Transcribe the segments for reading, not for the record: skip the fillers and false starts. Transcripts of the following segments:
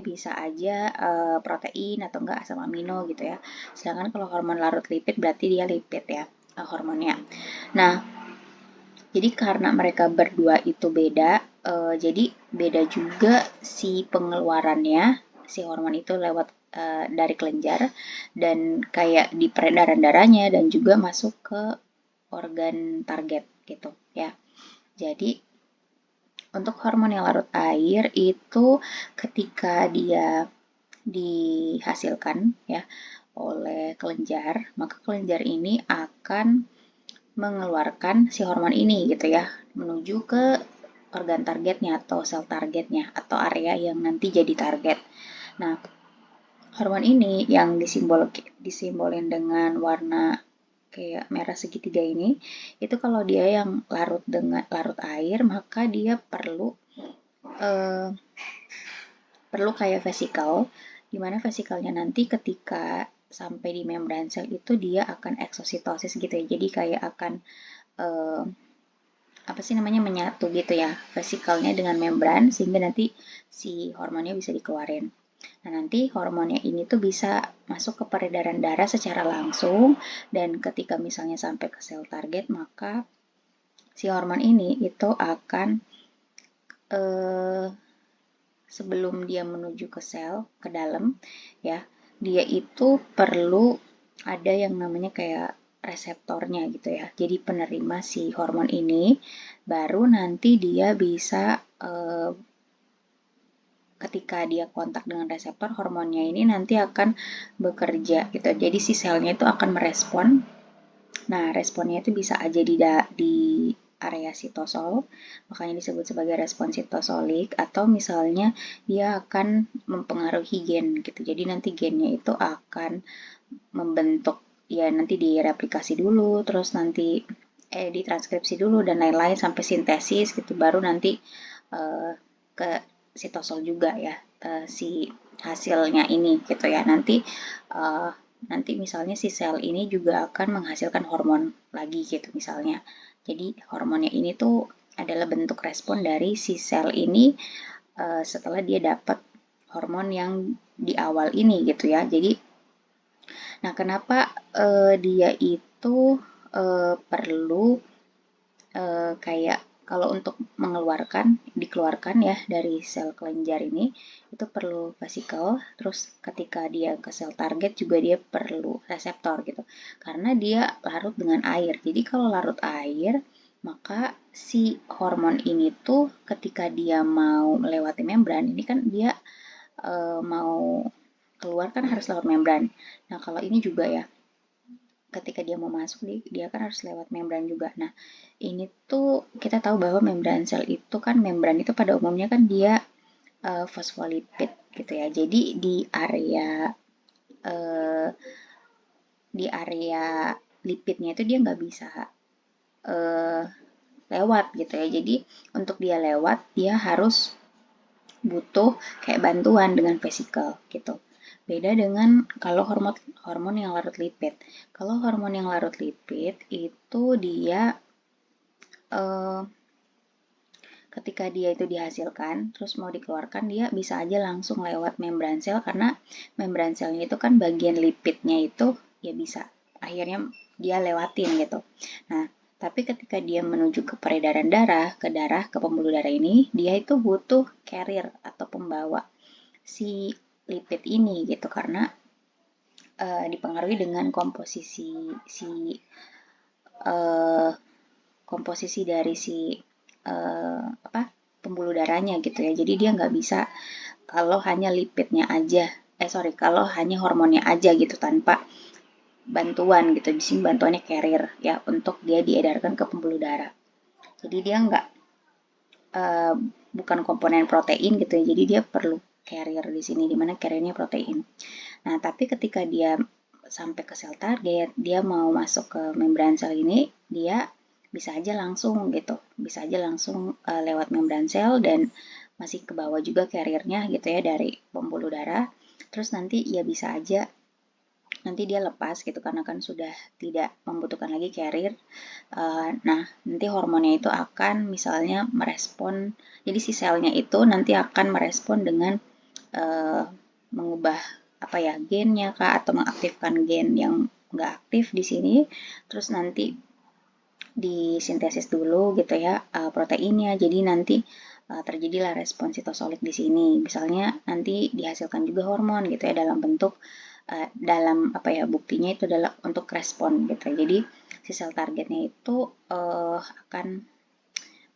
bisa aja protein atau enggak asam amino gitu ya. Sedangkan kalau hormon larut lipid berarti dia lipid ya, hormonnya. Nah, jadi karena mereka berdua itu beda, jadi beda juga si pengeluarannya, si hormon itu lewat dari kelenjar dan kayak di peredaran darahnya dan juga masuk ke organ target gitu ya. Jadi untuk hormon yang larut air itu ketika dia dihasilkan ya oleh kelenjar, maka kelenjar ini akan mengeluarkan si hormon ini gitu ya, menuju ke organ targetnya atau sel targetnya atau area yang nanti jadi target. Nah, hormon ini yang disimbolin dengan warna kayak merah segitiga ini, itu kalau dia yang larut air, maka dia eh, perlu kayak vesikel, dimana vesikelnya nanti ketika sampai di membran sel itu dia akan eksositosis gitu ya, jadi kayak akan eh, apa sih namanya menyatu gitu ya vesikelnya dengan membran sehingga nanti si hormonnya bisa dikeluarin. Nah, nanti hormonnya ini tuh bisa masuk ke peredaran darah secara langsung dan ketika misalnya sampai ke sel target maka si hormon ini itu akan eh, sebelum dia menuju ke sel ke dalam ya, dia itu perlu ada yang namanya kayak reseptornya gitu ya. Jadi penerima si hormon ini baru nanti dia bisa ketika dia kontak dengan reseptor hormonnya ini nanti akan bekerja gitu. Jadi si selnya itu akan merespon. Nah, responnya itu bisa aja di area sitosol, makanya disebut sebagai respon sitosolik, atau misalnya dia akan mempengaruhi gen gitu. Jadi nanti gennya itu akan membentuk ya nanti direplikasi dulu, terus nanti ditranskripsi dulu dan lain-lain sampai sintesis gitu, baru nanti ke sitosol juga ya si hasilnya ini gitu ya. Nanti misalnya si sel ini juga akan menghasilkan hormon lagi gitu misalnya. Jadi hormonnya ini tuh adalah bentuk respon dari si sel ini setelah dia dapat hormon yang di awal ini gitu ya. Jadi, nah kenapa dia itu perlu kayak kalau untuk dikeluarkan ya dari sel kelenjar ini itu perlu vesikel, terus ketika dia ke sel target juga dia perlu reseptor gitu, karena dia larut dengan air. Jadi kalau larut air, maka si hormon ini tuh ketika dia mau melewati membran, ini kan dia mau keluar kan harus lewat membran. Nah kalau ini juga ya, ketika dia mau masuk dia kan harus lewat membran juga. Nah, ini tuh kita tahu bahwa membran sel itu kan membran itu pada umumnya kan dia fosfolipid gitu ya. Jadi uh, di area lipidnya itu dia nggak bisa uh, lewat gitu ya. Jadi untuk dia lewat dia harus butuh kayak bantuan dengan vesikel gitu. Beda dengan kalau hormon yang larut lipid. Kalau hormon yang larut lipid itu dia eh, ketika dia itu dihasilkan terus mau dikeluarkan dia bisa aja langsung lewat membran sel karena membran selnya itu kan bagian lipidnya itu ya bisa akhirnya dia lewatin gitu. Nah, tapi ketika dia menuju ke peredaran darah, ke pembuluh darah ini, dia itu butuh carrier atau pembawa si lipid ini gitu karena dipengaruhi dengan uh, komposisi dari si apa pembuluh darahnya gitu ya. Jadi dia nggak bisa kalau hanya lipidnya aja, kalau hanya hormonnya aja gitu tanpa bantuan gitu. Di sini bantuannya carrier ya untuk dia diedarkan ke pembuluh darah. Jadi dia nggak uh, bukan komponen protein gitu ya. Jadi dia perlu carrier di sini, dimana carriernya protein. Nah, tapi ketika dia sampai ke sel target, dia mau masuk ke membran sel ini, dia bisa aja langsung gitu, bisa aja langsung lewat membran sel dan masih ke bawah juga carriernya gitu ya dari pembuluh darah. Terus nanti ya bisa aja nanti dia lepas gitu karena kan sudah tidak membutuhkan lagi carrier. Nah, nanti hormonnya itu akan misalnya merespon, jadi si selnya itu nanti akan merespon dengan mengubah apa ya, gennya kah, atau mengaktifkan gen yang nggak aktif di sini, terus nanti disintesis dulu gitu ya proteinnya, jadi nanti terjadilah respon sitosolik di sini. Misalnya nanti dihasilkan juga hormon gitu ya dalam bentuk dalam apa ya, buktinya itu adalah untuk respon gitu. Jadi si sel targetnya itu akan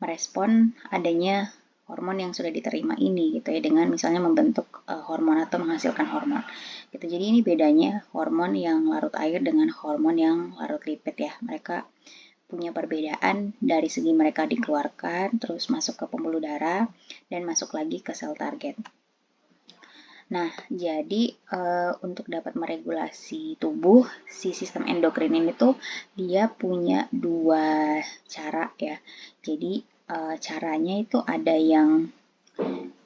merespon adanya hormon yang sudah diterima ini gitu ya, dengan misalnya membentuk hormon atau menghasilkan hormon gitu. Jadi ini bedanya hormon yang larut air dengan hormon yang larut lipid ya. Mereka punya perbedaan dari segi mereka dikeluarkan, terus masuk ke pembuluh darah, dan masuk lagi ke sel target. Nah, jadi untuk dapat meregulasi tubuh, si sistem endokrin ini tuh dia punya dua cara ya. Jadi caranya itu ada yang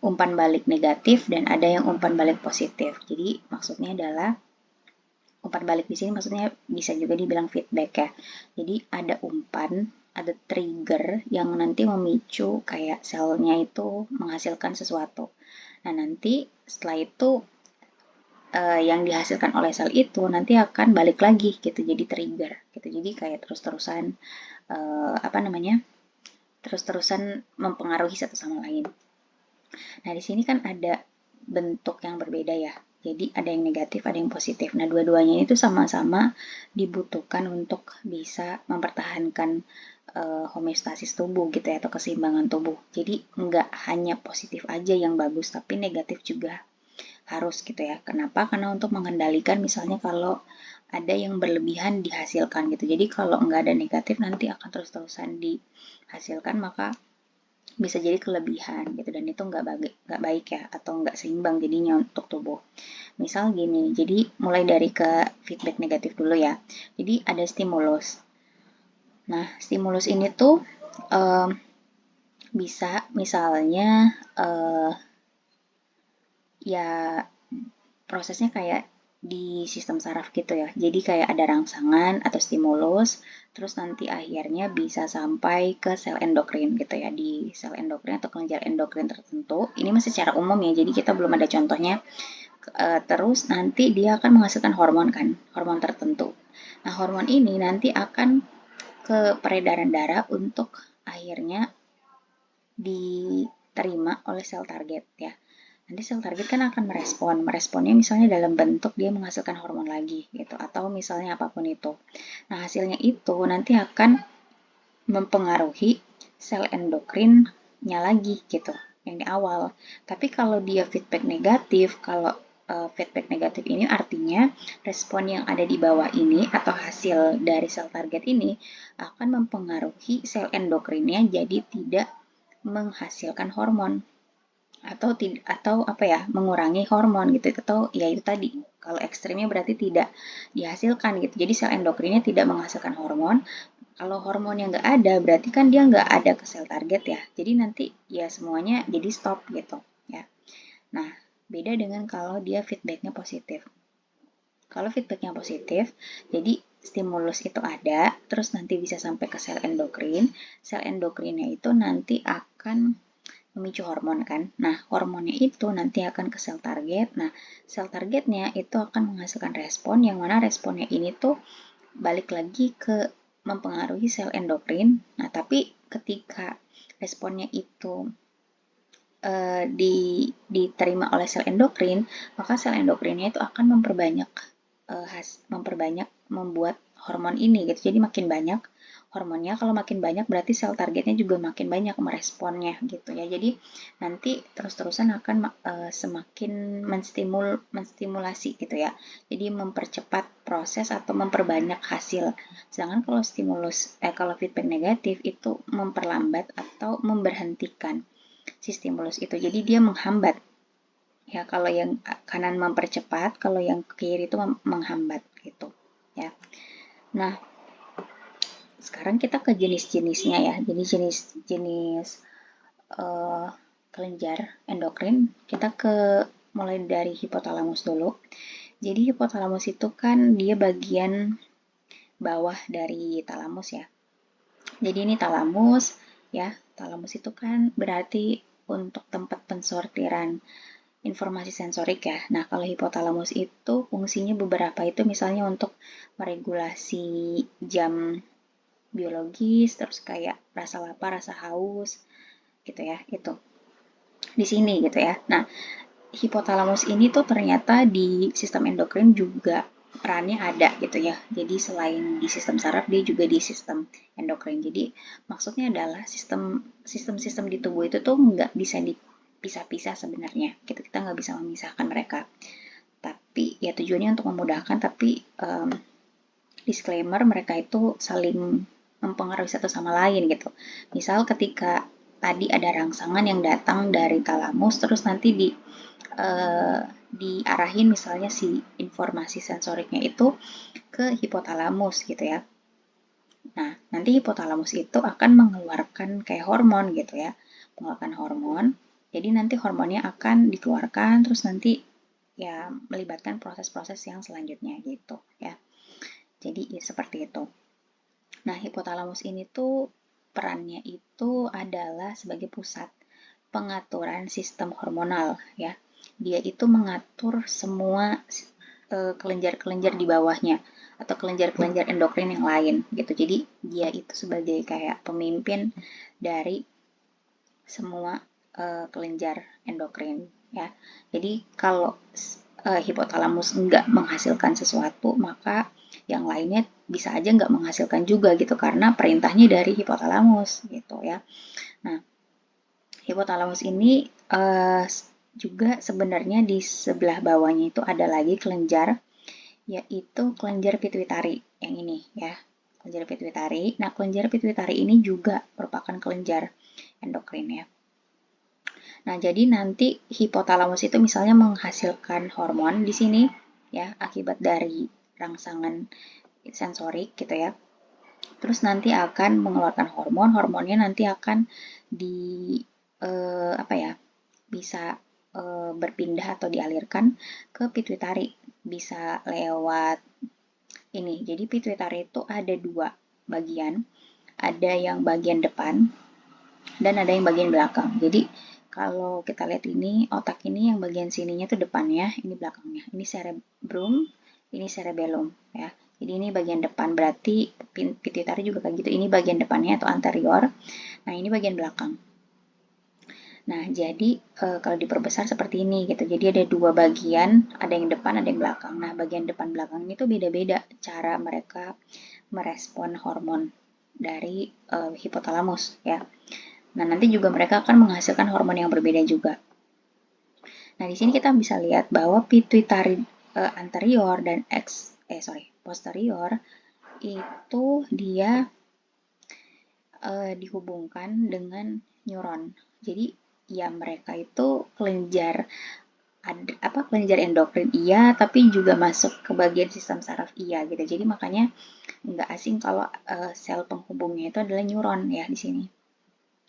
umpan balik negatif dan ada yang umpan balik positif. Jadi maksudnya adalah umpan balik di sini maksudnya bisa juga dibilang feedback ya. Jadi ada umpan, ada trigger yang nanti memicu kayak selnya itu menghasilkan sesuatu. Nah, nanti setelah itu yang dihasilkan oleh sel itu nanti akan balik lagi gitu, jadi trigger gitu. Jadi kayak terus-terusan apa namanya? Terus-terusan mempengaruhi satu sama lain. Nah, di sini kan ada bentuk yang berbeda ya. Jadi ada yang negatif, ada yang positif. Nah, dua-duanya itu sama-sama dibutuhkan untuk bisa mempertahankan homeostasis tubuh gitu ya, atau keseimbangan tubuh. Jadi nggak hanya positif aja yang bagus, tapi negatif juga harus gitu ya. Kenapa? Karena untuk mengendalikan misalnya kalau ada yang berlebihan dihasilkan gitu. Jadi kalau nggak ada negatif nanti akan terus-terusan dihasilkan, maka bisa jadi kelebihan gitu, dan itu nggak baik ya, atau nggak seimbang jadinya untuk tubuh. Misal gini, jadi mulai dari ke feedback negatif dulu ya. Jadi ada stimulus. Nah, stimulus ini tuh bisa misalnya ya prosesnya kayak di sistem saraf gitu ya. Jadi kayak ada rangsangan atau stimulus, terus nanti akhirnya bisa sampai ke sel endokrin gitu ya. Di sel endokrin atau kelenjar endokrin tertentu. Ini masih secara umum ya, jadi kita belum ada contohnya. Terus nanti dia akan menghasilkan hormon kan, hormon tertentu. Nah, hormon ini nanti akan ke peredaran darah untuk akhirnya diterima oleh sel target ya. Nanti sel target kan akan meresponnya misalnya dalam bentuk dia menghasilkan hormon lagi gitu, atau misalnya apapun itu. Nah, hasilnya itu nanti akan mempengaruhi sel endokrinnya lagi gitu, yang di awal. Tapi kalau dia feedback negatif, kalau feedback negatif ini artinya respon yang ada di bawah ini atau hasil dari sel target ini akan mempengaruhi sel endokrinnya jadi tidak menghasilkan hormon, atau apa ya, mengurangi hormon gitu, atau ya itu tadi, kalau ekstrimnya berarti tidak dihasilkan gitu, jadi sel endokrinnya tidak menghasilkan hormon. Kalau hormon yang nggak ada berarti kan dia nggak ada ke sel target ya, jadi nanti ya semuanya jadi stop gitu ya. Nah, beda dengan kalau dia feedbacknya positif. Kalau feedbacknya positif, jadi stimulus itu ada, terus nanti bisa sampai ke sel endokrinnya itu nanti akan memicu hormon kan. Nah, hormonnya itu nanti akan ke sel target. Nah, sel targetnya itu akan menghasilkan respon, yang mana responnya ini tuh balik lagi ke mempengaruhi sel endokrin. Nah, tapi ketika responnya itu diterima oleh sel endokrin, maka sel endokrinnya itu akan memperbanyak membuat hormon ini gitu. Jadi makin banyak hormonnya, kalau makin banyak berarti sel targetnya juga makin banyak meresponnya gitu ya. Jadi nanti terus-terusan akan semakin menstimulasi gitu ya. Jadi mempercepat proses atau memperbanyak hasil. Sedangkan kalau feedback negatif itu memperlambat atau memberhentikan si stimulus itu. Jadi dia menghambat. Ya, kalau yang kanan mempercepat, kalau yang kiri itu menghambat gitu ya. Nah, sekarang kita ke jenis-jenisnya ya. Jadi jenis-jenis kelenjar endokrin, kita mulai dari hipotalamus dulu. Jadi hipotalamus itu kan dia bagian bawah dari talamus ya. Jadi ini talamus ya. Talamus itu kan berarti untuk tempat pensortiran informasi sensorik ya. Nah, kalau hipotalamus itu fungsinya beberapa itu misalnya untuk meregulasi jam biologis, terus kayak rasa lapar, rasa haus, gitu ya, itu di sini gitu ya. Nah, hipotalamus ini tuh ternyata di sistem endokrin juga perannya ada gitu ya. Jadi selain di sistem saraf, dia juga di sistem endokrin. Jadi maksudnya adalah sistem-sistem di tubuh itu tuh nggak bisa dipisah-pisah sebenarnya. Kita nggak bisa memisahkan mereka. Tapi ya tujuannya untuk memudahkan, tapi disclaimer mereka itu saling mempengaruhi satu sama lain gitu. Misal ketika tadi ada rangsangan yang datang dari talamus, terus nanti diarahin misalnya si informasi sensoriknya itu ke hipotalamus gitu ya. Nah, nanti hipotalamus itu akan mengeluarkan kayak hormon gitu ya, mengeluarkan hormon. Jadi nanti hormonnya akan dikeluarkan, terus nanti ya melibatkan proses-proses yang selanjutnya gitu ya. Jadi ya, seperti itu. Nah, hipotalamus ini tuh perannya itu adalah sebagai pusat pengaturan sistem hormonal ya. Dia itu mengatur semua kelenjar-kelenjar di bawahnya atau kelenjar-kelenjar endokrin yang lain gitu. Jadi dia itu sebagai kayak pemimpin dari semua kelenjar endokrin ya. Jadi kalau hipotalamus nggak menghasilkan sesuatu, maka yang lainnya bisa aja nggak menghasilkan juga gitu karena perintahnya dari hipotalamus gitu ya. Nah, hipotalamus ini juga sebenarnya di sebelah bawahnya itu ada lagi kelenjar, yaitu kelenjar pituitari yang ini ya. Kelenjar pituitari. Nah, kelenjar pituitari ini juga merupakan kelenjar endokrin ya. Nah, jadi nanti hipotalamus itu misalnya menghasilkan hormon di sini ya akibat dari rangsangan sensorik gitu ya. Terus nanti akan mengeluarkan hormon, hormonnya nanti akan di apa ya? Bisa berpindah atau dialirkan ke pituitari. Bisa lewat ini. Jadi pituitari itu ada dua bagian. Ada yang bagian depan dan ada yang bagian belakang. Jadi kalau kita lihat ini, otak ini yang bagian sininya itu depannya, ini belakangnya. Ini cerebrum, ini cerebellum ya. Jadi ini bagian depan, berarti pituitari juga kayak gitu. Ini bagian depannya atau anterior. Nah, ini bagian belakang. Nah, jadi kalau diperbesar seperti ini gitu. Jadi ada dua bagian, ada yang depan, ada yang belakang. Nah, bagian depan belakang ini tuh beda-beda cara mereka merespon hormon dari hipotalamus ya. Nah, nanti juga mereka akan menghasilkan hormon yang berbeda juga. Nah, di sini kita bisa lihat bahwa pituitari anterior dan posterior itu dia dihubungkan dengan neuron. Jadi ya mereka itu kelenjar kelenjar endokrin iya, tapi juga masuk ke bagian sistem saraf iya gitu. Jadi makanya nggak asing kalau sel penghubungnya itu adalah neuron ya di sini.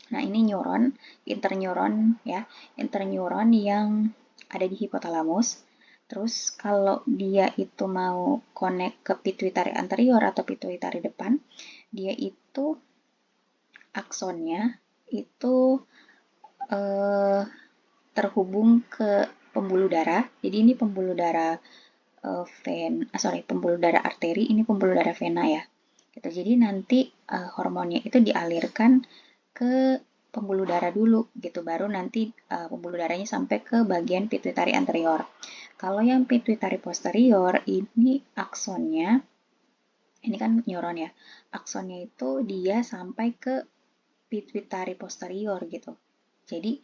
Nah, ini neuron, interneuron ya, interneuron yang ada di hipotalamus. Terus kalau dia itu mau connect ke pituitari anterior atau pituitari depan, dia itu aksonnya itu terhubung ke pembuluh darah. Jadi ini pembuluh darah pembuluh darah arteri, ini pembuluh darah vena ya. Gitu. Jadi nanti hormonnya itu dialirkan ke pembuluh darah dulu gitu, baru nanti pembuluh darahnya sampai ke bagian pituitari anterior. Kalau yang pituitari posterior ini aksonnya, ini kan neuron ya, aksonnya itu dia sampai ke pituitari posterior gitu. Jadi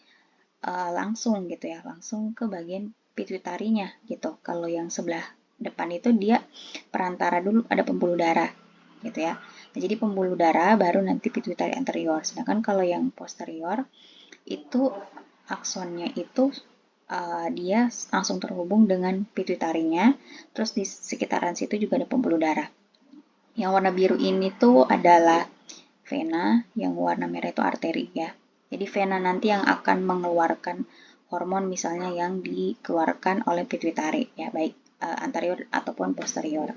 langsung gitu ya, langsung ke bagian pituitarinya gitu. Kalau yang sebelah depan itu dia perantara dulu, ada pembuluh darah gitu ya. Nah, jadi pembuluh darah baru nanti pituitari anterior. Sedangkan kalau yang posterior itu aksonnya itu dia langsung terhubung dengan pituitarinya. Terus di sekitaran situ juga ada pembuluh darah. Yang warna biru ini tuh adalah vena, yang warna merah itu arteri ya. Jadi vena nanti yang akan mengeluarkan hormon misalnya yang dikeluarkan oleh pituitari ya, baik anterior ataupun posterior.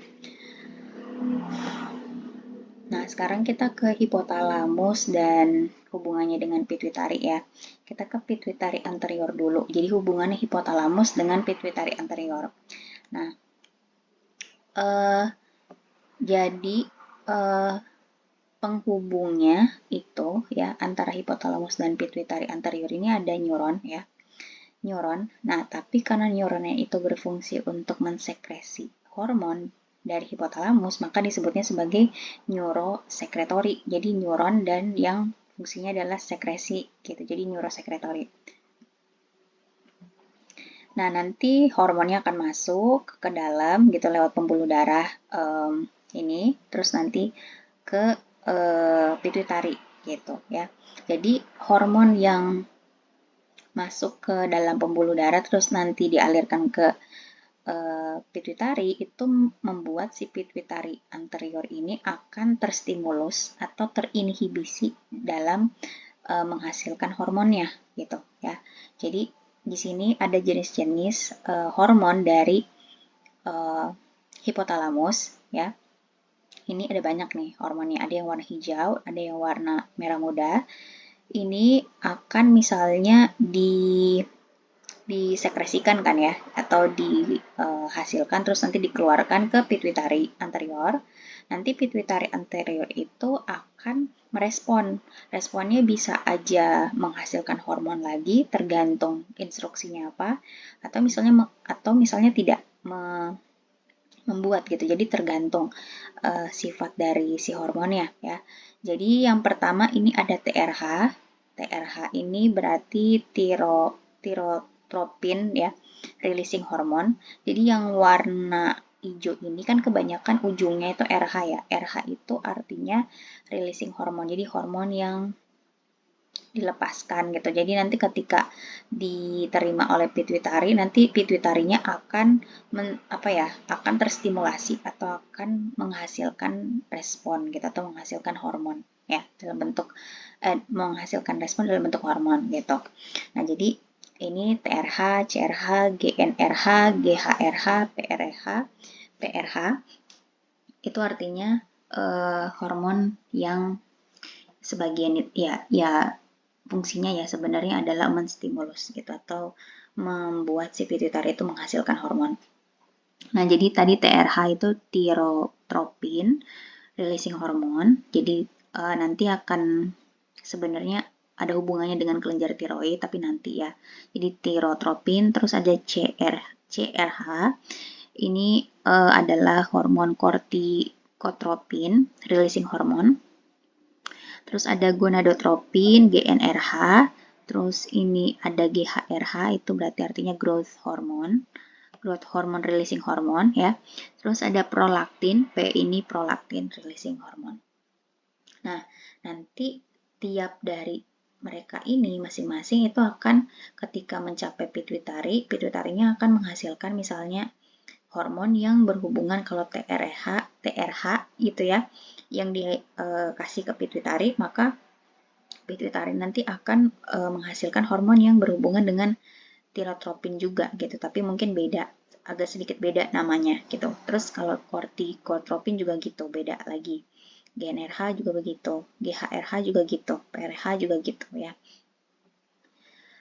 Nah, sekarang kita ke hipotalamus dan hubungannya dengan pituitari ya. Kita ke pituitari anterior dulu. Jadi hubungannya hipotalamus dengan pituitari anterior. Nah, jadi penghubungnya itu ya antara hipotalamus dan pituitari anterior ini ada neuron ya. Neuron. Nah, tapi karena neuronnya itu berfungsi untuk mensekresi hormon dari hipotalamus, maka disebutnya sebagai neurosekretori. Jadi neuron dan yang fungsinya adalah sekresi gitu. Jadi neurosekretori. Nah, nanti hormonnya akan masuk ke dalam gitu lewat pembuluh darah ini, terus nanti ke pituitari gitu ya. Jadi hormon yang masuk ke dalam pembuluh darah terus nanti dialirkan ke pituitari itu membuat si pituitari anterior ini akan terstimulus atau terinhibisi dalam menghasilkan hormonnya gitu ya. Jadi di sini ada jenis-jenis hormon dari hipotalamus ya. Ini ada banyak nih hormonnya, ada yang warna hijau, ada yang warna merah muda. Ini akan misalnya disekresikan kan ya, atau dihasilkan terus nanti dikeluarkan ke pituitari anterior. Nanti pituitari anterior itu akan merespon. Responnya bisa aja menghasilkan hormon lagi tergantung instruksinya apa, atau misalnya tidak membuat gitu. Jadi tergantung sifat dari si hormonnya ya. Jadi yang pertama ini ada TRH. TRH ini berarti tirotropin ya, releasing hormone. Jadi yang warna hijau ini kan kebanyakan ujungnya itu RH ya. RH itu artinya releasing hormone. Jadi hormon yang dilepaskan gitu. Jadi nanti ketika diterima oleh pituitari, nanti pituitarinya akan akan terstimulasi atau akan menghasilkan respon gitu atau menghasilkan hormon ya dalam bentuk menghasilkan respon dalam bentuk hormon gitu. Nah, jadi ini TRH, CRH, GNRH, GHRH, PRH, PRH itu artinya hormon yang sebagian ya fungsinya ya sebenarnya adalah menstimulus gitu atau membuat si pituitari itu menghasilkan hormon. Nah, jadi tadi TRH itu tirotropin releasing hormone. Jadi nanti akan sebenarnya ada hubungannya dengan kelenjar tiroid tapi nanti ya. Jadi tirotropin terus ada CRH. Ini adalah hormon kortikotropin releasing hormone. Terus ada gonadotropin, GNRH, terus ini ada GHRH, itu berarti artinya growth hormone releasing hormone ya. Terus ada prolaktin, P ini prolaktin releasing hormone. Nah, nanti tiap dari mereka ini masing-masing itu akan ketika mencapai pituitari, pituitarinya akan menghasilkan misalnya hormon yang berhubungan kalau TRH gitu ya, yang dikasih ke pituitari, maka pituitari nanti akan menghasilkan hormon yang berhubungan dengan tirotropin juga gitu, tapi mungkin beda, agak sedikit beda namanya gitu. Terus kalau kortikotropin juga gitu, beda lagi. GNRH juga begitu, GHRH juga gitu, PRH juga gitu ya.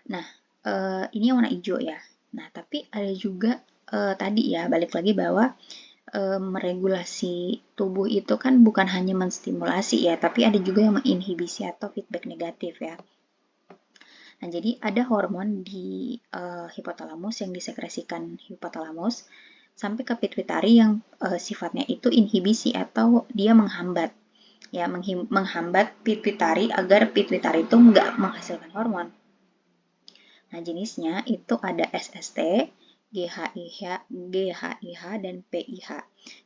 Nah, ini yang warna hijau ya. Nah, tapi ada juga tadi ya, balik lagi bahwa meregulasi tubuh itu kan bukan hanya menstimulasi ya, tapi ada juga yang menginhibisi atau feedback negatif ya. Nah, jadi ada hormon di hipotalamus yang disekresikan hipotalamus sampai ke pituitari yang sifatnya itu inhibisi atau dia menghambat. Ya, menghambat pituitari agar pituitari itu nggak menghasilkan hormon. Nah, jenisnya itu ada SST, GHIH, dan PIH.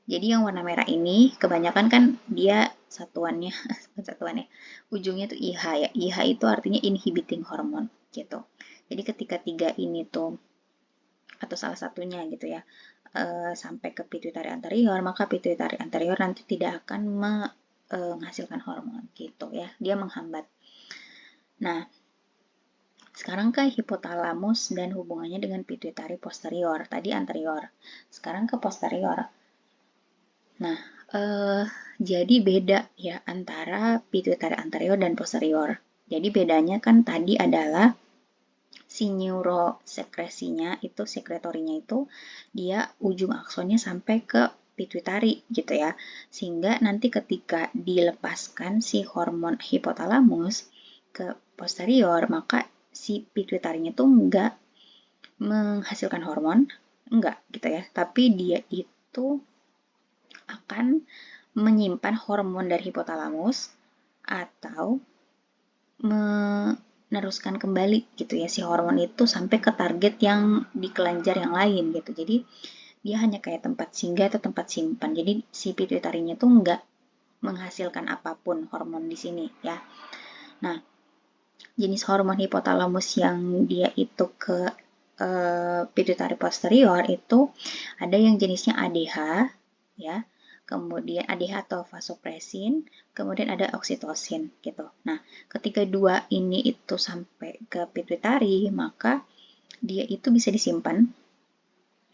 Jadi yang warna merah ini kebanyakan kan dia satuannya, ujungnya tuh IH ya. IH itu artinya inhibiting hormone gitu. Jadi ketika tiga ini tuh, atau salah satunya gitu ya, sampai ke pituitari anterior, maka pituitari anterior nanti tidak akan menghasilkan hormon gitu ya. Dia menghambat. Nah, sekarang ke hipotalamus dan hubungannya dengan pituitari posterior. Tadi anterior. Sekarang ke posterior. Nah, Jadi beda ya antara pituitari anterior dan posterior. Jadi bedanya kan tadi adalah si neurosekresinya itu, sekretorinya itu, dia ujung aksonnya sampai ke pituitari gitu ya. Sehingga nanti ketika dilepaskan si hormon hipotalamus ke posterior, maka si pituitarinya tuh enggak menghasilkan hormon, enggak gitu ya. Tapi dia itu akan menyimpan hormon dari hipotalamus atau meneruskan kembali gitu ya si hormon itu sampai ke target yang di kelenjar yang lain gitu. Jadi dia hanya kayak tempat singgah atau tempat simpan. Jadi si pituitarinya tuh nggak menghasilkan apapun hormon di sini ya. Nah, jenis hormon hipotalamus yang dia itu ke pituitari posterior itu ada yang jenisnya ADH ya, kemudian ADH atau vasopresin, kemudian ada oksitosin gitu. Nah, ketika dua ini itu sampai ke pituitari, maka dia itu bisa disimpan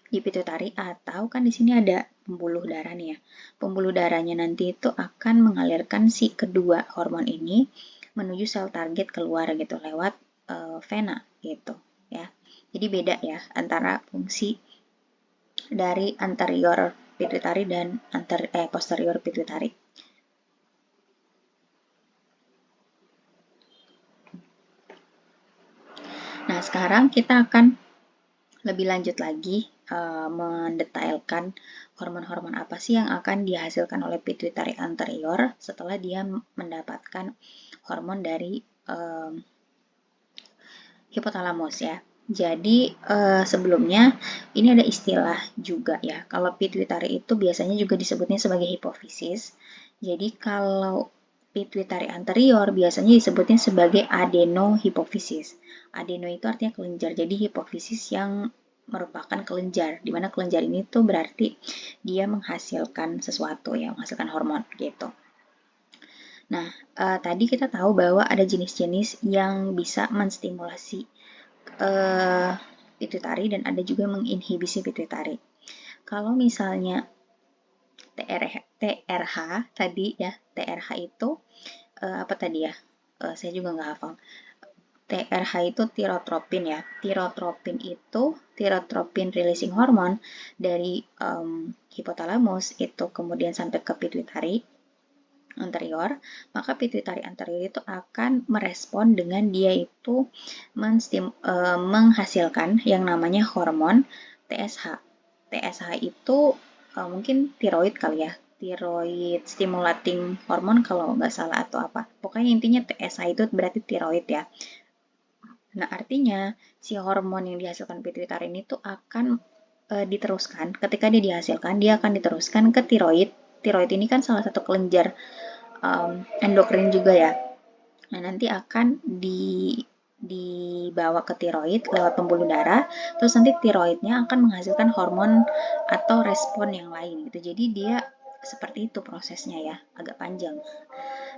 di pituitari atau kan di sini ada pembuluh darah nih ya. Pembuluh darahnya nanti itu akan mengalirkan si kedua hormon ini menuju sel target keluar gitu lewat vena gitu ya. Jadi beda ya antara fungsi dari anterior pituitari dan posterior pituitari. Nah, sekarang kita akan lebih lanjut lagi mendetailkan hormon-hormon apa sih yang akan dihasilkan oleh pituitari anterior setelah dia mendapatkan hormon dari hipotalamus ya. Jadi sebelumnya ini ada istilah juga ya. Kalau pituitari itu biasanya juga disebutnya sebagai hipofisis. Jadi kalau pituitari anterior biasanya disebutnya sebagai adenohipofisis. Adeno itu artinya kelenjar. Jadi hipofisis yang merupakan kelenjar, di mana kelenjar ini tuh berarti dia menghasilkan sesuatu ya, menghasilkan hormon gitu. Nah, tadi kita tahu bahwa ada jenis-jenis yang bisa menstimulasi pituitari dan ada juga menginhibisi pituitari. Kalau misalnya TRH tadi ya, TRH itu apa tadi ya? Saya juga nggak hafal. TRH itu tirotropin ya. Tirotropin itu tirotropin releasing hormone dari hipotalamus itu kemudian sampai ke pituitari anterior, maka pituitari anterior itu akan merespon dengan dia itu menghasilkan yang namanya hormon TSH. TSH itu mungkin tiroid kali ya, tiroid stimulating hormon kalau nggak salah atau apa. Pokoknya intinya TSH itu berarti tiroid ya. Nah, artinya si hormon yang dihasilkan pituitari ini tuh akan diteruskan, ketika dia dihasilkan, dia akan diteruskan ke tiroid. Tiroid ini kan salah satu kelenjar endokrin juga ya. Nah, nanti akan dibawa ke tiroid lewat pembuluh darah, terus nanti tiroidnya akan menghasilkan hormon atau respon yang lain gitu. Jadi dia seperti itu prosesnya ya, agak panjang.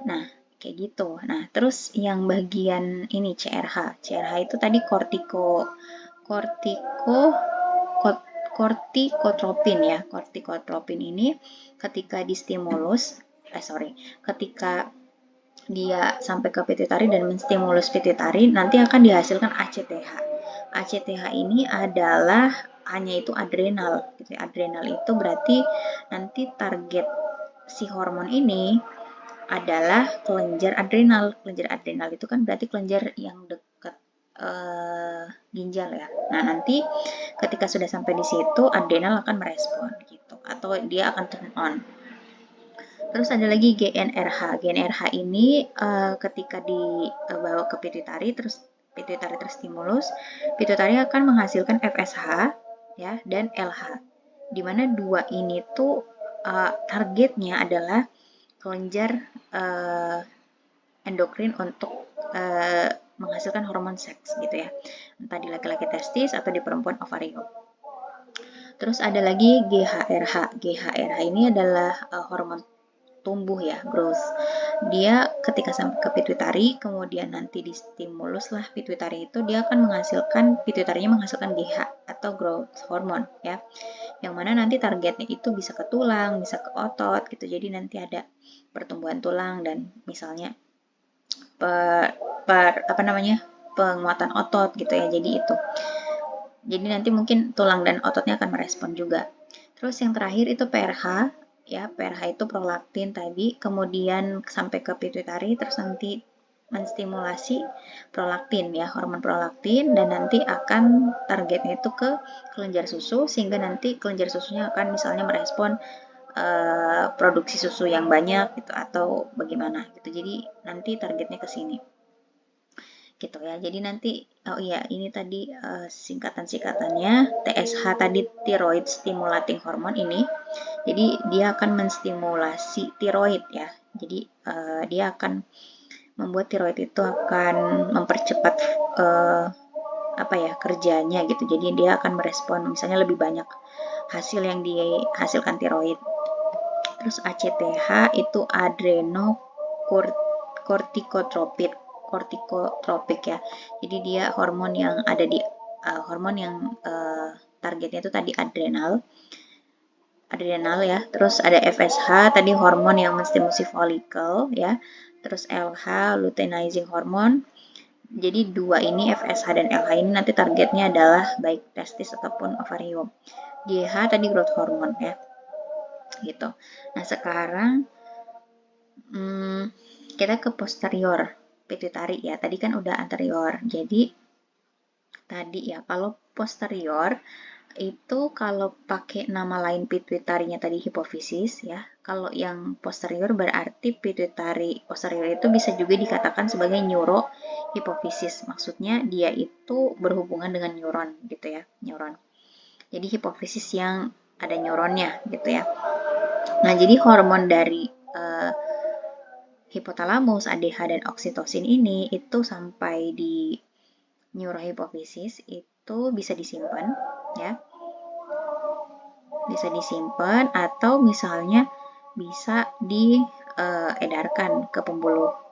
Nah, kayak gitu. Nah, terus yang bagian ini CRH. CRH itu tadi kortikotropin ya. Kortikotropin ini ketika ketika dia sampai ke pituitari dan menstimulus pituitari, nanti akan dihasilkan ACTH. ACTH ini adalah A-nya itu adrenal. Gitu. Adrenal itu berarti nanti target si hormon ini adalah kelenjar adrenal. Kelenjar adrenal itu kan berarti kelenjar yang dekat ginjal ya. Nah, nanti ketika sudah sampai di situ, adrenal akan merespon gitu, atau dia akan turn on. Terus ada lagi GnRH. GnRH ini ketika dibawa ke pituitari, terus pituitari terstimulus, pituitari akan menghasilkan FSH ya dan LH. Dimana dua ini tuh targetnya adalah kelenjar endokrin untuk menghasilkan hormon seks gitu ya. Entah di laki-laki testis atau di perempuan ovarium. Terus ada lagi GHRH. GHRH ini adalah hormon tumbuh ya, growth. dia ketika sampai ke pituitari, kemudian nanti distimulus lah pituitari itu, dia akan menghasilkan, pituitarinya menghasilkan GH atau growth hormone ya, yang mana nanti targetnya itu bisa ke tulang, bisa ke otot gitu. Jadi nanti ada pertumbuhan tulang dan misalnya penguatan otot gitu ya. Jadi nanti mungkin tulang dan ototnya akan merespon juga. Terus yang terakhir itu PRH ya, PRH itu prolaktin tadi, kemudian sampai ke pituitari, terus nanti menstimulasi prolaktin ya, hormon prolaktin, dan nanti akan targetnya itu ke kelenjar susu, sehingga nanti kelenjar susunya akan misalnya merespon produksi susu yang banyak gitu atau bagaimana gitu. Jadi nanti targetnya ke sini gitu ya. Jadi nanti ini tadi singkatan-singkatannya TSH tadi, thyroid stimulating hormone ini. Jadi dia akan menstimulasi tiroid ya. Jadi dia akan membuat tiroid itu akan mempercepat kerjanya gitu. Jadi dia akan merespon misalnya lebih banyak hasil yang dihasilkan tiroid. Terus ACTH itu adrenocorticotropik ya. Jadi dia hormon yang ada di targetnya itu tadi adrenal ya. Terus ada FSH tadi hormon yang menstimulasi folikel ya. Terus LH luteinizing hormone. Jadi dua ini, FSH dan LH ini nanti targetnya adalah baik testis ataupun ovarium. GH tadi growth hormone ya. Gitu. Nah, sekarang kita ke posterior pituitari ya. Tadi kan udah anterior. Jadi tadi ya, kalau posterior itu kalau pakai nama lain pituitarinya tadi hipofisis ya. Kalau yang posterior berarti pituitari posterior itu bisa juga dikatakan sebagai neurohipofisis. Maksudnya dia itu berhubungan dengan neuron gitu ya, neuron. Jadi hipofisis yang ada neuronnya gitu ya. Nah, jadi hormon dari hipotalamus, ADH dan oksitosin ini itu sampai di neurohipofisis itu bisa disimpan ya. Bisa disimpan atau misalnya bisa diedarkan ke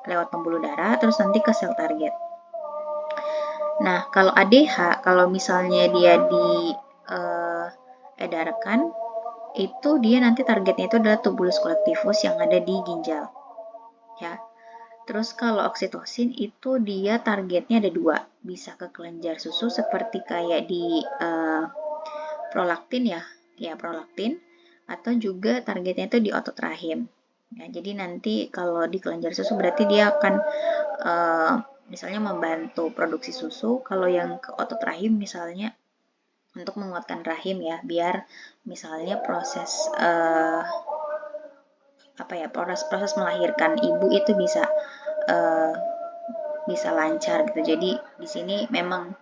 lewat pembuluh darah terus nanti ke sel target. Nah, kalau ADH kalau misalnya dia diedarkan itu dia nanti targetnya itu adalah tubulus kolektivus yang ada di ginjal. Ya. Terus kalau oksitosin itu dia targetnya ada dua, bisa ke kelenjar susu seperti kayak di prolaktin ya prolaktin, atau juga targetnya itu di otot rahim. Ya, jadi nanti kalau di kelenjar susu berarti dia akan misalnya membantu produksi susu. Kalau yang ke otot rahim misalnya untuk menguatkan rahim ya, biar misalnya proses proses melahirkan ibu itu bisa lancar gitu. Jadi di sini memang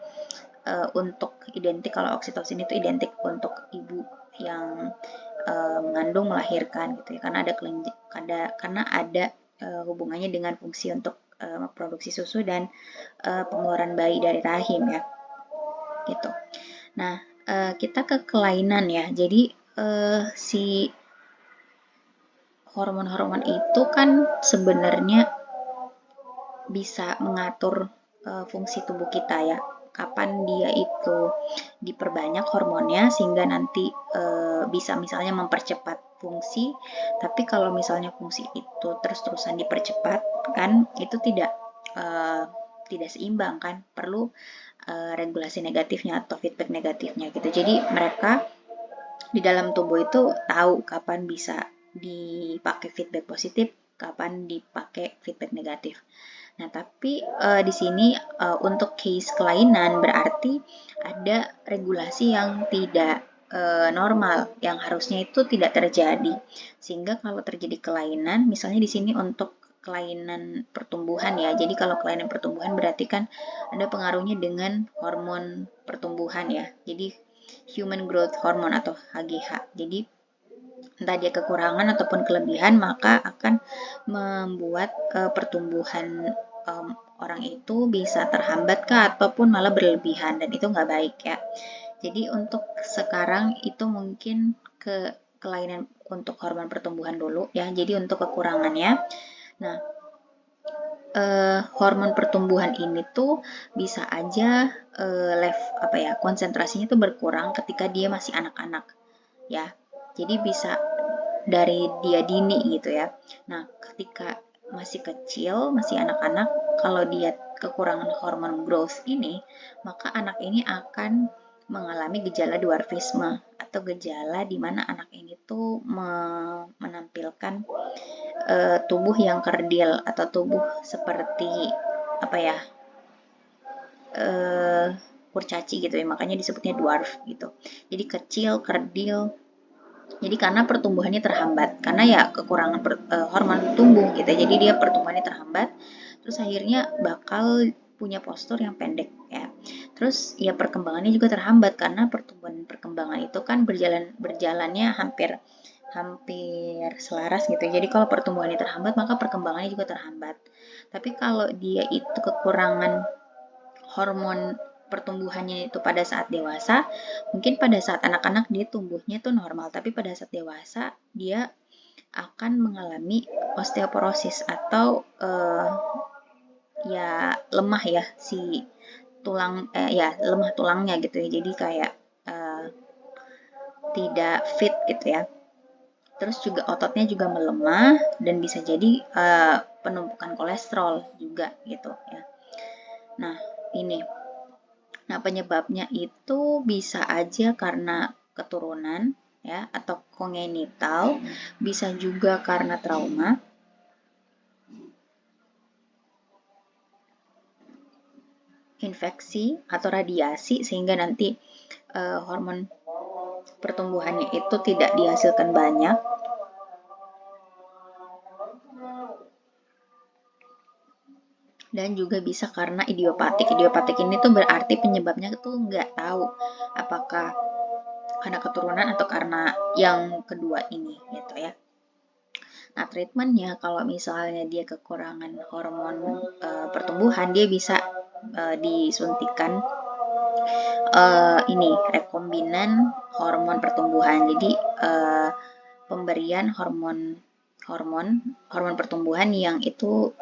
untuk identik, kalau oksitosin itu identik untuk ibu yang mengandung melahirkan gitu ya, karena ada hubungannya dengan fungsi untuk produksi susu dan pengeluaran bayi dari rahim ya gitu. Nah, kita ke kelainan ya. Jadi si hormon-hormon itu kan sebenarnya bisa mengatur fungsi tubuh kita ya. Kapan dia itu diperbanyak hormonnya sehingga nanti bisa misalnya mempercepat fungsi. Tapi kalau misalnya fungsi itu terus-terusan dipercepat kan itu tidak seimbang kan. Perlu regulasi negatifnya atau feedback negatifnya gitu. Jadi mereka di dalam tubuh itu tahu kapan bisa dipakai feedback positif, kapan dipakai feedback negatif. Nah, tapi di sini untuk case kelainan berarti ada regulasi yang tidak normal, yang harusnya itu tidak terjadi. Sehingga kalau terjadi kelainan, misalnya di sini untuk kelainan pertumbuhan ya. Jadi kalau kelainan pertumbuhan berarti kan ada pengaruhnya dengan hormon pertumbuhan ya. Jadi human growth hormone atau HGH. Jadi entah dia kekurangan ataupun kelebihan, maka akan membuat pertumbuhan orang itu bisa terhambat ataupun malah berlebihan, dan itu nggak baik ya. Jadi untuk sekarang itu mungkin kelainan untuk hormon pertumbuhan dulu ya. Jadi untuk kekurangannya Nah, hormon pertumbuhan ini tuh bisa aja konsentrasinya tuh berkurang ketika dia masih anak-anak ya. Jadi bisa dari dia dini gitu ya. Nah, ketika masih kecil, masih anak-anak, kalau dia kekurangan hormon growth ini, maka anak ini akan mengalami gejala dwarfisme atau gejala di mana anak ini tuh menampilkan tubuh yang kerdil atau tubuh seperti apa ya, kurcaci gitu ya, makanya disebutnya dwarf gitu. Jadi kecil, kerdil. Jadi karena pertumbuhannya terhambat, karena ya kekurangan hormon tumbuh gitu. Jadi dia pertumbuhannya terhambat, terus akhirnya bakal punya postur yang pendek ya. Terus ya perkembangannya juga terhambat karena perkembangan itu kan berjalannya hampir selaras gitu. Jadi kalau pertumbuhannya terhambat, maka perkembangannya juga terhambat. Tapi kalau dia itu kekurangan hormon pertumbuhannya itu pada saat dewasa, mungkin pada saat anak-anak dia tumbuhnya tuh normal, tapi pada saat dewasa dia akan mengalami osteoporosis atau ya lemah ya si tulang lemah tulangnya gitu ya. Jadi kayak tidak fit gitu ya. Terus juga ototnya juga melemah dan bisa jadi penumpukan kolesterol juga gitu ya. Nah, ini. Nah, penyebabnya itu bisa aja karena keturunan ya atau kongenital, bisa juga karena trauma. Infeksi atau radiasi sehingga nanti hormon pertumbuhannya itu tidak dihasilkan banyak. Dan juga bisa karena idiopatik. Idiopatik ini tuh berarti penyebabnya tuh nggak tahu apakah karena keturunan atau karena yang kedua ini gitu ya. Nah, treatmentnya kalau misalnya dia kekurangan hormon pertumbuhan, dia bisa disuntikan rekombinan hormon pertumbuhan. Jadi pemberian hormon pertumbuhan yang itu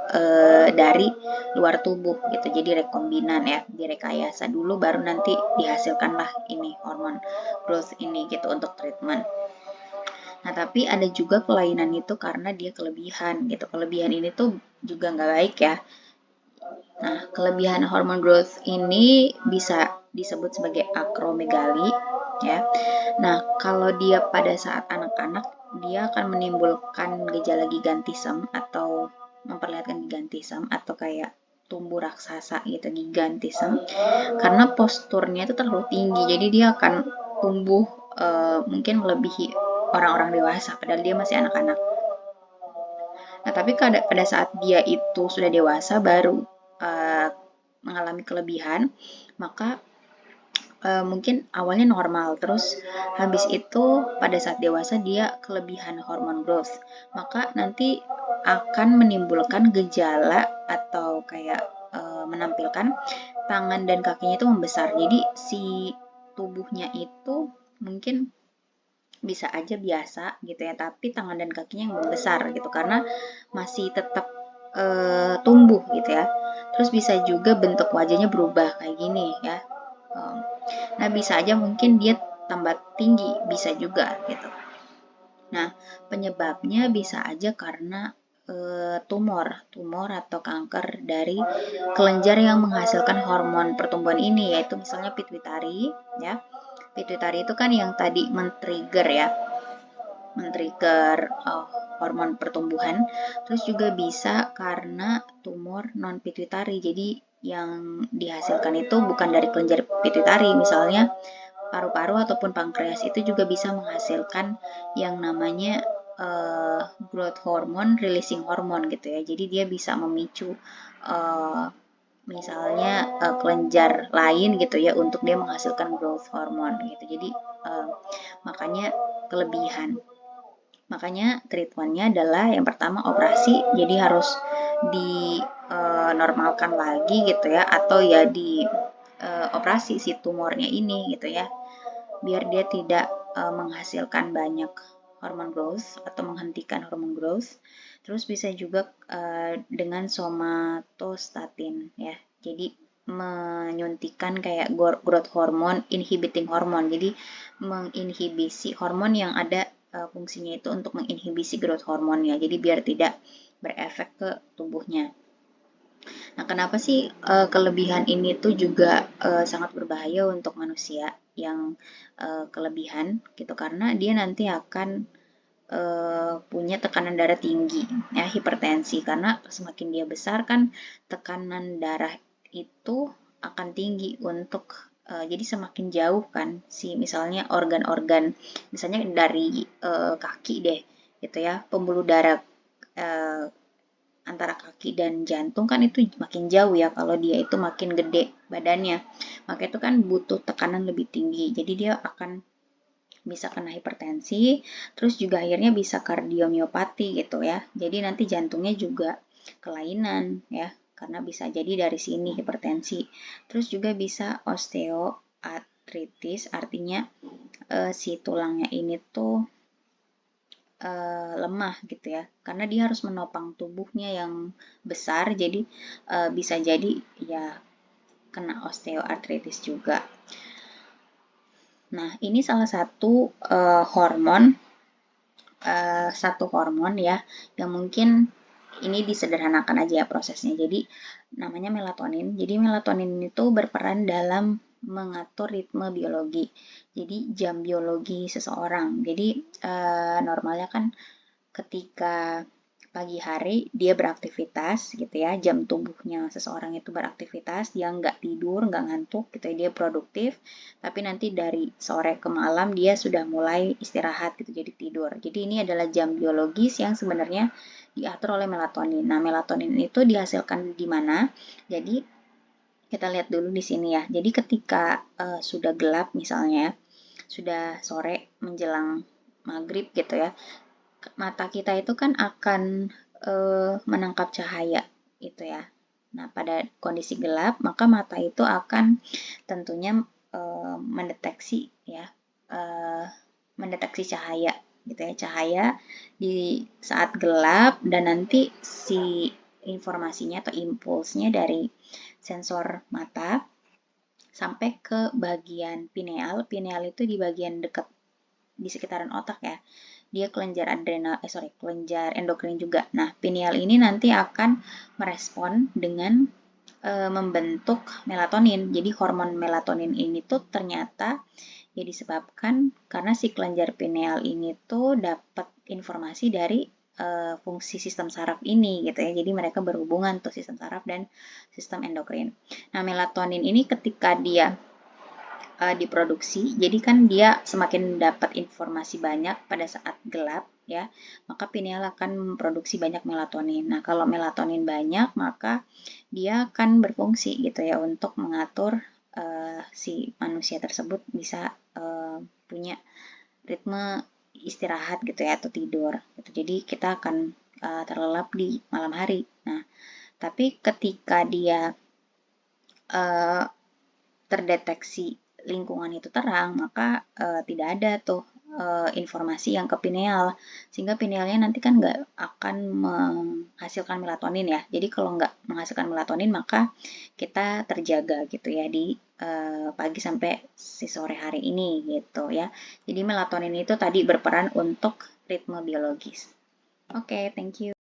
dari luar tubuh gitu. Jadi rekombinan ya, direkayasa dulu baru nanti dihasilkanlah ini hormon growth ini gitu untuk treatment. Nah, tapi ada juga kelainan itu karena dia kelebihan gitu. Kelebihan ini tuh juga nggak baik ya. Nah, kelebihan hormon growth ini bisa disebut sebagai akromegali ya. Nah, kalau dia pada saat anak-anak, dia akan menimbulkan gejala gigantism atau memperlihatkan gigantism atau kayak tumbuh raksasa gitu, gigantism. Karena posturnya itu terlalu tinggi, jadi dia akan tumbuh mungkin melebihi orang-orang dewasa, padahal dia masih anak-anak. Nah, tapi pada saat dia itu sudah dewasa baru mengalami kelebihan, maka mungkin awalnya normal, terus habis itu pada saat dewasa dia kelebihan hormon growth, maka nanti akan menimbulkan gejala atau kayak menampilkan tangan dan kakinya itu membesar. Jadi si tubuhnya itu mungkin bisa aja biasa gitu ya, tapi tangan dan kakinya yang membesar gitu karena masih tetap tumbuh gitu ya. Terus bisa juga bentuk wajahnya berubah kayak gini ya. Nah, bisa aja mungkin dia tambah tinggi, bisa juga gitu. Nah, penyebabnya bisa aja karena tumor atau kanker dari kelenjar yang menghasilkan hormon pertumbuhan ini, yaitu misalnya pituitari ya. Pituitari itu kan yang tadi men-trigger hormon pertumbuhan. Terus juga bisa karena tumor non pituitari. Jadi yang dihasilkan itu bukan dari kelenjar pituitari, misalnya paru-paru ataupun pankreas itu juga bisa menghasilkan yang namanya growth hormone, releasing hormone gitu ya. Jadi dia bisa memicu misalnya kelenjar lain gitu ya untuk dia menghasilkan growth hormone gitu. Jadi makanya kelebihan. Makanya treatmentnya adalah yang pertama operasi, jadi harus dinormalkan lagi gitu ya, atau ya di operasi si tumornya ini gitu ya, biar dia tidak menghasilkan banyak hormon growth atau menghentikan hormon growth. Terus bisa juga dengan somatostatin ya. Jadi menyuntikkan kayak growth hormone, inhibiting hormone. Jadi menginhibisi hormon yang ada fungsinya itu untuk menginhibisi growth hormonnya. Jadi biar tidak berefek ke tubuhnya. Nah, kenapa sih kelebihan ini tuh juga sangat berbahaya untuk manusia yang kelebihan gitu? Karena dia nanti akan punya tekanan darah tinggi, ya hipertensi. Karena semakin dia besar kan tekanan darah itu akan tinggi untuk jadi semakin jauh kan si misalnya organ-organ, misalnya dari kaki deh, gitu ya, pembuluh darah uh, antara kaki dan jantung kan itu makin jauh ya kalau dia itu makin gede badannya, maka itu kan butuh tekanan lebih tinggi, jadi dia akan bisa kena hipertensi, terus juga akhirnya bisa kardiomiopati gitu ya, jadi nanti jantungnya juga kelainan ya, karena bisa jadi dari sini hipertensi. Terus juga bisa osteoartritis, artinya si tulangnya ini tuh lemah gitu ya, karena dia harus menopang tubuhnya yang besar, jadi bisa jadi ya kena osteoartritis juga. Nah, ini salah satu hormon ya yang mungkin ini disederhanakan aja ya prosesnya. Jadi namanya melatonin. Jadi melatonin itu berperan dalam mengatur ritme biologi. Jadi jam biologi seseorang. Jadi normalnya kan ketika pagi hari dia beraktivitas gitu ya, jam tubuhnya seseorang itu beraktivitas, dia nggak tidur, nggak ngantuk gitu ya, dia produktif, tapi nanti dari sore ke malam dia sudah mulai istirahat gitu, jadi tidur. Jadi ini adalah jam biologis yang sebenarnya diatur oleh melatonin. Nah, melatonin itu dihasilkan di mana? Jadi kita lihat dulu di sini ya. Jadi ketika sudah gelap misalnya, sudah sore menjelang maghrib gitu ya, mata kita itu kan akan menangkap cahaya itu ya. Nah, pada kondisi gelap, maka mata itu akan tentunya mendeteksi ya, mendeteksi cahaya gitu ya, cahaya di saat gelap, dan nanti si informasinya atau impulsnya dari sensor mata sampai ke bagian pineal. Pineal itu di bagian dekat di sekitaran otak ya. Dia kelenjar kelenjar endokrin juga. Nah, pineal ini nanti akan merespon dengan membentuk melatonin. Jadi hormon melatonin ini tuh ternyata ya disebabkan karena si kelenjar pineal ini tuh dapat informasi dari fungsi sistem saraf ini gitu ya. Jadi mereka berhubungan tuh sistem saraf dan sistem endokrin. Nah, melatonin ini ketika dia diproduksi, jadi kan dia semakin dapat informasi banyak pada saat gelap ya, maka pineal akan memproduksi banyak melatonin. Nah, kalau melatonin banyak, maka dia akan berfungsi gitu ya untuk mengatur si manusia tersebut bisa punya ritme istirahat gitu ya, atau tidur gitu. Jadi kita akan terlelap di malam hari. Nah, tapi ketika dia terdeteksi lingkungan itu terang, maka tidak ada tuh informasi yang ke pineal, sehingga pinealnya nanti kan nggak akan menghasilkan melatonin ya. Jadi kalau nggak menghasilkan melatonin, maka kita terjaga gitu ya di pagi sampai si sore hari ini gitu ya. Jadi melatonin itu tadi berperan untuk ritme biologis. Oke, thank you.